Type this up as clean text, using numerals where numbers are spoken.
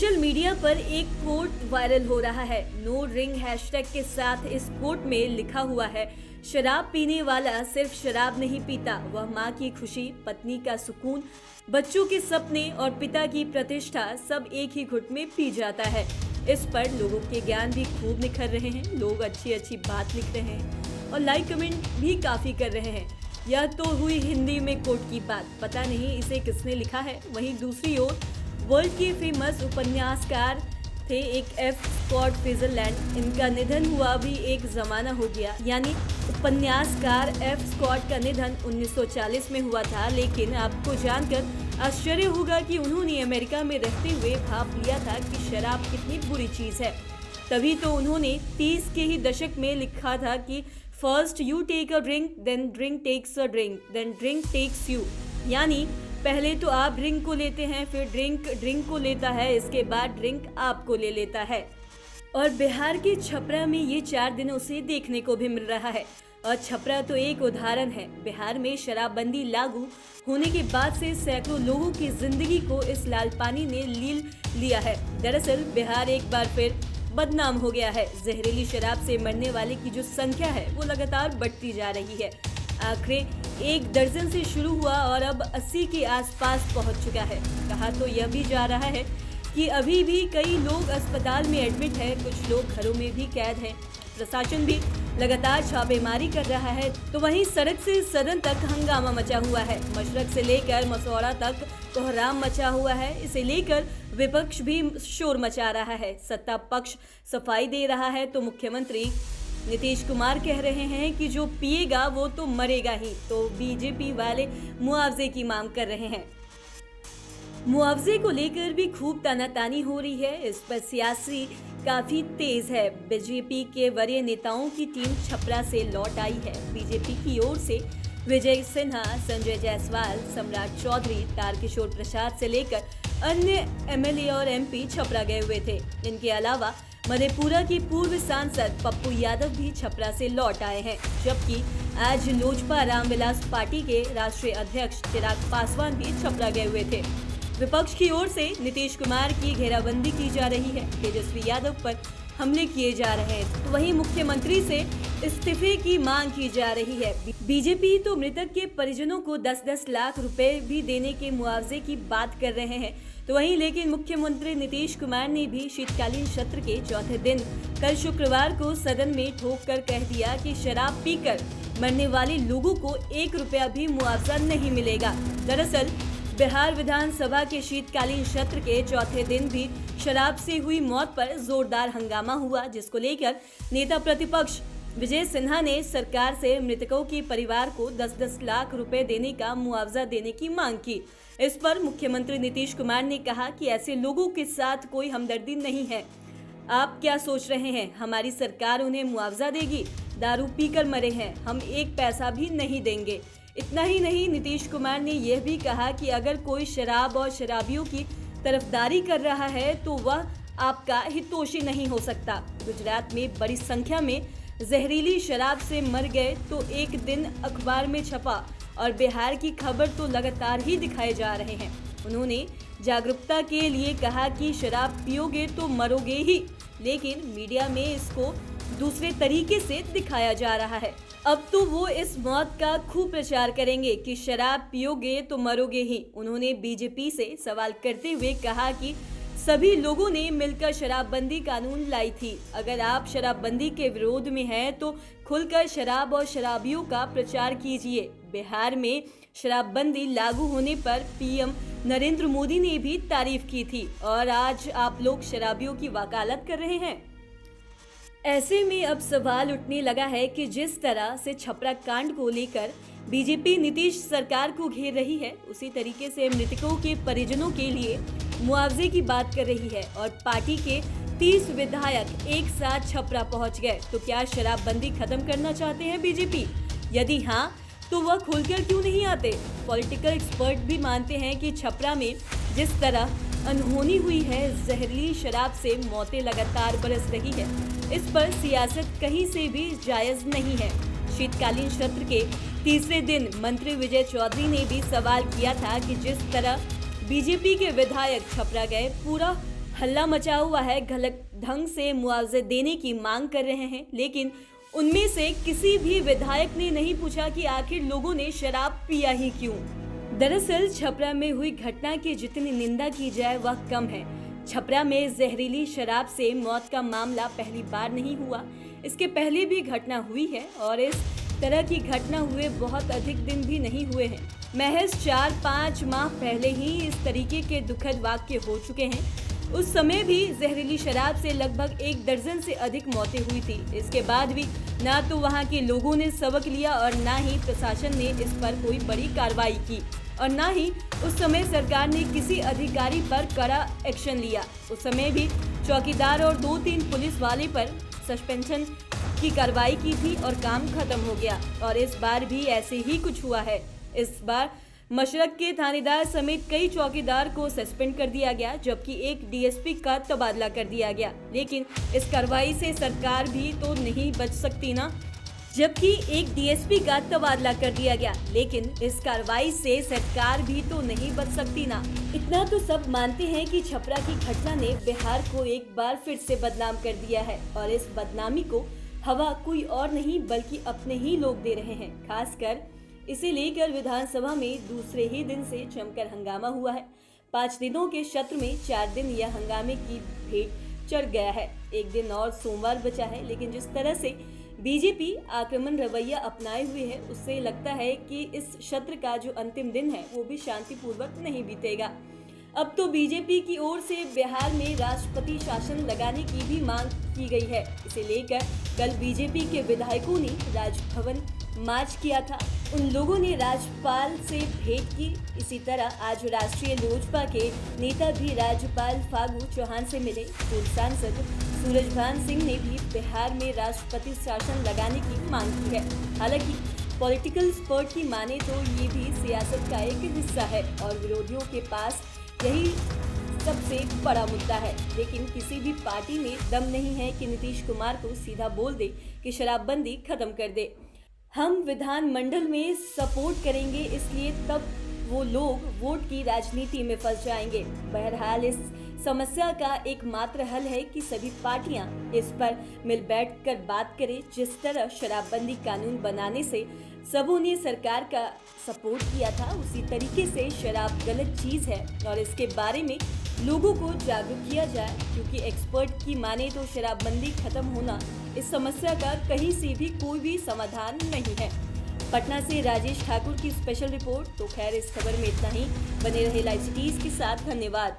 Social media पर एक coat viral हो रहा है। नो ड्रिंक हैशटैग के साथ इस कोट में लिखा हुआ है, शराब पीने वाला सिर्फ शराब नहीं पीता, वह माँ की खुशी, पत्नी का सुकून, बच्चों के सपने और पिता की प्रतिष्ठा सब एक ही घुट में पी जाता है। इस पर लोगों के ज्ञान भी खूब निखर रहे हैं। लोग अच्छी अच्छी बात लिख रहे हैं और लाइक कमेंट भी काफी कर रहे हैं। यह तो हुई हिंदी में कोट की बात, पता नहीं इसे किसने लिखा है। वहीं दूसरी ओर वर्ल्ड के फेमस उपन्यासकार थे एक एफ स्कॉट फिजरलैंड, इनका निधन हुआ भी एक जमाना हो गया। यानी उपन्यासकार एफ स्कॉट का निधन 1940 में हुआ था, लेकिन आपको जानकर आश्चर्य होगा कि उन्होंने अमेरिका में रहते हुए भाप लिया था कि शराब कितनी बुरी चीज है। तभी तो उन्होंने 30 के ही दशक में लिखा था कि first you take a drink, then drink takes a drink, then drink takes you. यानी पहले तो आप ड्रिंक को लेते हैं, फिर ड्रिंक को लेता है, इसके बाद ड्रिंक आपको ले लेता है। और बिहार के छपरा में ये 4 दिनों से देखने को भी मिल रहा है। और छपरा तो एक उदाहरण है। बिहार में शराबबंदी लागू होने के बाद से सैकड़ों लोगों की जिंदगी को इस लाल पानी ने लील लिया है। दरअसल बिहार एक बार फिर बदनाम हो गया है। जहरीली शराब से मरने वाले की जो संख्या है वो लगातार बढ़ती जा रही है। आखिर 1 दर्जन से शुरू हुआ और अब 80 के आसपास पहुंच चुका है। कहा तो यह भी जा रहा है कि अभी भी कई लोग अस्पताल में एडमिट है, कुछ लोग घरों में भी कैद हैं। प्रशासन भी लगातार छापेमारी कर रहा है। तो वहीं सड़क से सदन तक हंगामा मचा हुआ है। मशरक से लेकर मसौड़ा तक कोहराम मचा हुआ है। इसे लेकर विपक्ष भी शोर मचा रहा है। सत्ता पक्ष सफाई दे रहा है तो मुख्यमंत्री नीतीश कुमार कह रहे हैं कि जो पिएगा वो तो मरेगा ही। तो बीजेपी वाले मुआवजे की मांग कर रहे हैं। मुआवजे को लेकर भी खूब तानातानी हो रही है। इस पर सियासी काफी तेज है। बीजेपी के वरीय नेताओं की टीम छपरा से लौट आई है। बीजेपी की ओर से विजय सिन्हा, संजय जायसवाल, सम्राट चौधरी, तारकिशोर प्रसाद से लेकर अन्य एमएलए और एमपी छपरा गए हुए थे। इनके अलावा मधेपुरा की पूर्व सांसद पप्पू यादव भी छपरा से लौट आए हैं। जबकि आज लोजपा रामविलास पार्टी के राष्ट्रीय अध्यक्ष चिराग पासवान भी छपरा गए हुए थे। विपक्ष की ओर से नीतीश कुमार की घेराबंदी की जा रही है। तेजस्वी यादव पर हमले किए जा रहे हैं। तो वहीं मुख्यमंत्री से इस्तीफे की मांग की जा रही है। बीजेपी तो मृतक के परिजनों को 10-10 लाख रुपए भी देने के मुआवजे की बात कर रहे हैं। तो वहीं लेकिन मुख्यमंत्री नीतीश कुमार ने भी शीतकालीन सत्र के चौथे दिन कल शुक्रवार को सदन में ठोक कर कह दिया कि शराब पीकर मरने वाले लोगों को 1 रुपया भी मुआवजा नहीं मिलेगा। दरअसल बिहार विधानसभा के शीतकालीन सत्र के चौथे दिन भी शराब से हुई मौत पर जोरदार हंगामा हुआ, जिसको लेकर नेता प्रतिपक्ष विजय सिन्हा ने सरकार से मृतकों के परिवार को 10-10 लाख रुपए देने का मुआवजा देने की मांग की। इस पर मुख्यमंत्री नीतीश कुमार ने कहा कि ऐसे लोगों के साथ कोई हमदर्दी नहीं है। आप क्या सोच रहे हैं, हमारी सरकार उन्हें मुआवजा देगी? दारू पीकर मरे हैं, हम 1 पैसा भी नहीं देंगे। इतना ही नहीं, नीतीश कुमार ने यह भी कहा कि अगर कोई शराब और शराबियों की तरफदारी कर रहा है तो वह आपका हितैषी नहीं हो सकता। गुजरात में बड़ी संख्या में जहरीली शराब से मर गए तो एक दिन अखबार में छपा और बिहार की खबर तो लगातार ही दिखाए जा रहे हैं। उन्होंने जागरूकता के लिए कहा कि शराब पियोगे तो मरोगे ही, लेकिन मीडिया में इसको दूसरे तरीके से दिखाया जा रहा है। अब तो वो इस मौत का खूब प्रचार करेंगे कि शराब पियोगे तो मरोगे ही। उन्होंने बीजेपी से सवाल करते हुए कहा कि सभी लोगों ने मिलकर शराबबंदी कानून लाई थी। अगर आप शराबबंदी के विरोध में हैं तो खुलकर शराब और शराबियों का प्रचार कीजिए। बिहार में शराबबंदी लागू होने पर पीएम नरेंद्र मोदी ने भी तारीफ की थी और आज आप लोग शराबियों की वकालत कर रहे हैं। ऐसे में अब सवाल उठने लगा है कि जिस तरह से छपरा कांड को लेकर बीजेपी नीतीश सरकार को घेर रही है, उसी तरीके से मृतकों के परिजनों के लिए मुआवजे की बात कर रही है और पार्टी के 30 विधायक एक साथ छपरा पहुंच गए। तो क्या शराबबंदी खत्म करना चाहते हैं बीजेपी? यदि हाँ, तो वह खुलकर क्यों नहीं आते? पॉलिटिकल एक्सपर्ट भी मानते हैं कि छपरा में जिस तरह अनहोनी हुई है, जहरीली शराब से मौतें लगातार बरस रही है, इस पर सियासत कहीं से भी जायज नहीं है। शीतकालीन सत्र के तीसरे दिन मंत्री विजय चौधरी ने भी सवाल किया था कि जिस तरह बीजेपी के विधायक छपरा गए, पूरा हल्ला मचा हुआ है, गलत ढंग से मुआवजे देने की मांग कर रहे हैं, लेकिन उनमें से किसी भी विधायक ने नहीं पूछा कि आखिर लोगों ने शराब पिया ही क्यों। दरअसल छपरा में हुई घटना की जितनी निंदा की जाए वह कम है। छपरा में जहरीली शराब से मौत का मामला पहली बार नहीं हुआ, इसके पहले भी घटना हुई है और इस तरह की घटना हुए बहुत अधिक दिन भी नहीं हुए हैं। महज 4-5 माह पहले ही इस तरीके के दुखद वाकये हो चुके हैं। उस समय भी जहरीली शराब से लगभग 1 दर्जन से अधिक मौतें हुई थी। इसके बाद भी ना तो वहां के लोगों ने सबक लिया और ना ही प्रशासन ने इस पर कोई बड़ी कार्रवाई की और ना ही उस समय सरकार ने किसी अधिकारी पर कड़ा एक्शन लिया। उस समय भी चौकीदार और 2-3 पुलिस वाले पर सस्पेंशन की कार्रवाई की थी और काम खत्म हो गया। और इस बार भी ऐसे ही कुछ हुआ है। इस बार मशरक के थानेदार समेत कई चौकीदार को सस्पेंड कर दिया गया, जबकि एक डीएसपी का तबादला कर दिया गया। लेकिन इस कार्रवाई से सरकार भी तो नहीं बच सकती ना। जबकि एक डीएसपी का तबादला कर दिया गया, लेकिन इस कार्रवाई से सरकार भी तो नहीं बच सकती ना। इतना तो सब मानते हैं कि छपरा की घटना ने बिहार को एक बार फिर से बदनाम कर दिया है और इस बदनामी को हवा कोई और नहीं बल्कि अपने ही लोग दे रहे हैं। खासकर इसे लेकर विधानसभा में दूसरे ही दिन से जमकर हंगामा हुआ है। 5 दिनों के सत्र में 4 दिन यह हंगामे की भेंट चढ़ गया है। एक दिन और सोमवार बचा है, लेकिन जिस तरह से बीजेपी आक्रमण रवैया अपनाए हुए है, उससे लगता है कि इस सत्र का जो अंतिम दिन है वो भी शांतिपूर्वक नहीं बीतेगा। अब तो बीजेपी की ओर से बिहार में राष्ट्रपति शासन लगाने की भी मांग की गई है। इसे लेकर कल बीजेपी के विधायकों ने राजभवन मार्च किया था। उन लोगों ने राज्यपाल से भेंट की। इसी तरह आज राष्ट्रीय लोजपा के नेता भी राज्यपाल फागू चौहान से मिले। पूर्व सांसद सूरजभान सिंह ने भी बिहार में राष्ट्रपति शासन लगाने की मांग की है। हालांकि पॉलिटिकल एक्सपर्ट की माने तो ये भी सियासत का एक हिस्सा है और विरोधियों के पास यही सबसे बड़ा मुद्दा है। लेकिन किसी भी पार्टी में दम नहीं है कि नीतीश कुमार को सीधा बोल दे कि शराबबंदी खत्म कर दे। हम विधानमंडल में सपोर्ट करेंगे, इसलिए तब वो लोग वोट की राजनीति में फंस जाएंगे। बहरहाल इस समस्या का एकमात्र हल है कि सभी पार्टियां इस पर मिल बैठकर बात करें। जिस तरह शराबबंदी कानून बनाने से सबों ने सरकार का सपोर्ट किया था, उसी तरीके से शराब गलत चीज है और इसके बारे में लोगों को जागरूक किया जाए, क्योंकि एक्सपर्ट की माने तो शराबबंदी खत्म होना इस समस्या का कहीं से भी कोई भी समाधान नहीं है। पटना से राजेश ठाकुर की स्पेशल रिपोर्ट। तो खैर इस खबर में इतना ही। बने रहे लाइव सिटीज के साथ। धन्यवाद।